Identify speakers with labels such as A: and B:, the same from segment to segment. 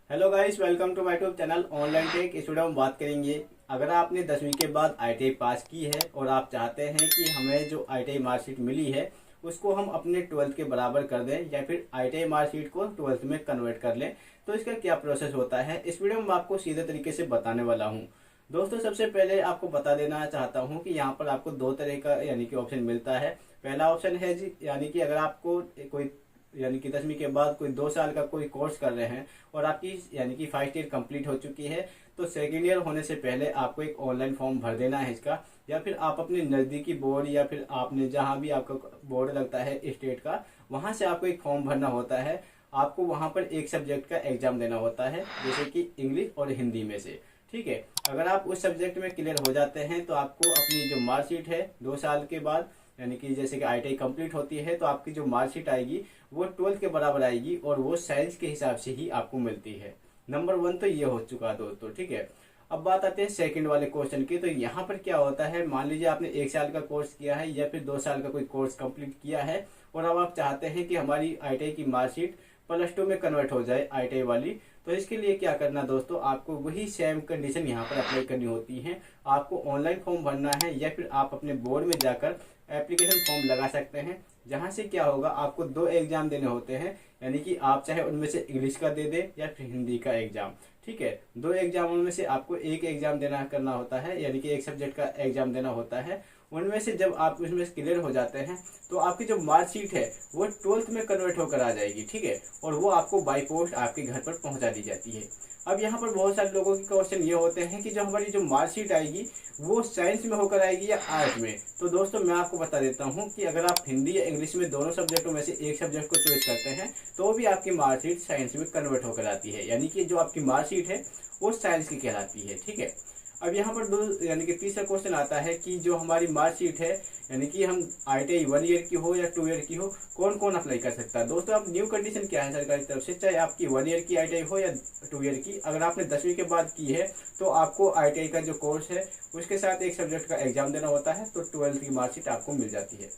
A: Hello guys, welcome to my YouTube channel online tech. इस video में बात करेंगे, अगर आपने 10वीं के बाद आईटीआई पास की है और आप चाहते हैं कि हमें जो आईटीआई मार्कशीट मिली है उसको हम अपने 12th के बराबर कर दें या फिर आईटीआई मार्कशीट को 12th में कन्वर्ट कर लें, तो इसका क्या प्रोसेस होता है इस वीडियो में मैं आपको सीधे तरीके से बताने वाला हूँ। दोस्तों, सबसे पहले आपको बता देना चाहता हूँ कि यहाँ पर आपको दो तरह का यानी कि ऑप्शन मिलता है। पहला ऑप्शन है जी, यानी कि अगर आपको कोई यानी कि 10वीं के बाद कोई 2 साल का कोई कोर्स कर रहे हैं और आपकी यानी कि फर्स्ट ईयर कंप्लीट हो चुकी है, तो सेकेंड ईयर होने से पहले आपको एक ऑनलाइन फॉर्म भर देना है इसका, या फिर आप अपने नज़दीकी बोर्ड या फिर आपने जहां भी आपका बोर्ड लगता है स्टेट का, वहां से आपको एक फॉर्म भरना होता है। आपको वहां पर एक सब्जेक्ट का एग्जाम देना होता है, जैसे कि इंग्लिश और हिंदी में से। ठीक है, अगर आप उस सब्जेक्ट में क्लियर हो जाते हैं तो आपको अपनी जो मार्कशीट है 2 साल के बाद, यानी कि जैसे कि आईटीआई कंप्लीट होती है, तो आपकी जो मार्कशीट आएगी वो 12th के बराबर आएगी और वो साइंस के हिसाब से ही आपको मिलती है। नंबर 1 तो ये हो चुका दोस्तों। ठीक है, अब बात आते हैं सेकंड वाले क्वेश्चन की। तो यहाँ पर क्या होता है, मान लीजिए आपने 1 साल का कोर्स किया है या फिर 2 साल का कोई कोर्स कंप्लीट किया है और अब आप चाहते हैं कि हमारी आईटीआई की मार्कशीट +2 में कन्वर्ट हो जाए आईटीआई वाली। तो इसके लिए क्या करना दोस्तों, आपको वही सेम कंडीशन यहाँ पर अप्लाई करनी होती है। आपको ऑनलाइन फॉर्म भरना है या फिर आप अपने बोर्ड में जाकर एप्लीकेशन फॉर्म लगा सकते हैं, जहां से क्या होगा, आपको 2 एग्जाम देने होते हैं। यानी कि आप चाहे उनमें से इंग्लिश का दे दे या फिर हिंदी का एग्जाम। ठीक है, 2 एग्जामों में से आपको एक एग्जाम देना करना होता है, यानी कि एक सब्जेक्ट का एग्जाम देना होता है। उनमें से जब आप उसमें क्लियर हो जाते हैं तो आपकी जो मार्कशीट है वो 12th में कन्वर्ट होकर आ जाएगी। ठीक है, और वो आपको बाई पोस्ट आपके घर पर पहुंचा दी जाती है। अब यहाँ पर बहुत सारे लोगों के क्वेश्चन ये होते हैं कि जो हमारी जो मार्कशीट आएगी वो साइंस में होकर आएगी या आर्ट में। तो दोस्तों, मैं आपको बता देता हूँ कि अगर आप हिंदी या इंग्लिश में दोनों सब्जेक्टों में से एक सब्जेक्ट को चॉइस करते हैं तो भी आपकी मार्कशीट साइंस में कन्वर्ट होकर आती है, यानी कि जो आपकी मार्कशीट है वो साइंस की कहलाती है। ठीक है, अब यहाँ पर यानी कि तीसरा क्वेश्चन आता है कि जो हमारी मार्कशीट है, यानी कि हम आईटीआई 1 ईयर की हो या 2 ईयर की हो, कौन कौन अप्लाई कर सकता है। दोस्तों, अब न्यू कंडीशन क्या है सरकार की तरफ से, चाहे आपकी 1 ईयर की आईटीआई हो या 2 ईयर की, अगर आपने 10वीं के बाद की है तो आपको आईटीआई का जो कोर्स है उसके साथ एक सब्जेक्ट का एग्जाम देना होता है, तो 12th की मार्कशीट आपको मिल जाती है।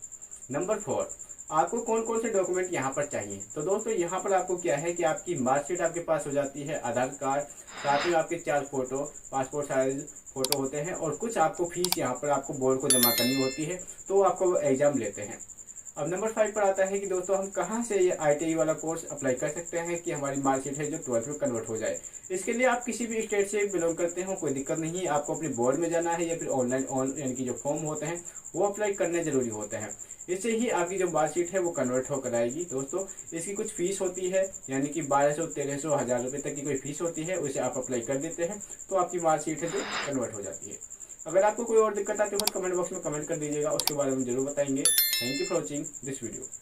A: नंबर 4, आपको कौन कौन से डॉक्यूमेंट यहाँ पर चाहिए। तो दोस्तों, यहाँ पर आपको क्या है कि आपकी मार्कशीट आपके पास हो जाती है, आधार कार्ड, साथ में आपके 4 फोटो, पासपोर्ट साइज फोटो होते हैं, और कुछ आपको फीस यहाँ पर आपको बोर्ड को जमा करनी होती है, तो आपको वो एग्जाम लेते हैं। अब नंबर 5 पर आता है कि दोस्तों हम कहाँ से ये आईटीआई वाला कोर्स अप्लाई कर सकते हैं कि हमारी मार्कशीट है जो 12th में कन्वर्ट हो जाए। इसके लिए आप किसी भी स्टेट से बिलोंग करते हो, कोई दिक्कत नहीं है। आपको अपने बोर्ड में जाना है या फिर ऑनलाइन यानी कि जो फॉर्म होते हैं वो अप्लाई करने जरूरी होते हैं। इससे ही आपकी जो मार्कशीट है वो कन्वर्ट होकर आएगी। दोस्तों, इसकी कुछ फीस होती है, यानी कि 1200, 1300, 1000 रुपये तक की कोई फीस होती है, उसे आप अप्लाई कर देते हैं तो आपकी मार्कशीट है जो कन्वर्ट हो जाती है। अगर आपको कोई और दिक्कत आती हो तो कमेंट बॉक्स में कमेंट कर दीजिएगा, उसके बारे में जरूर बताएंगे। Thank you for watching this video.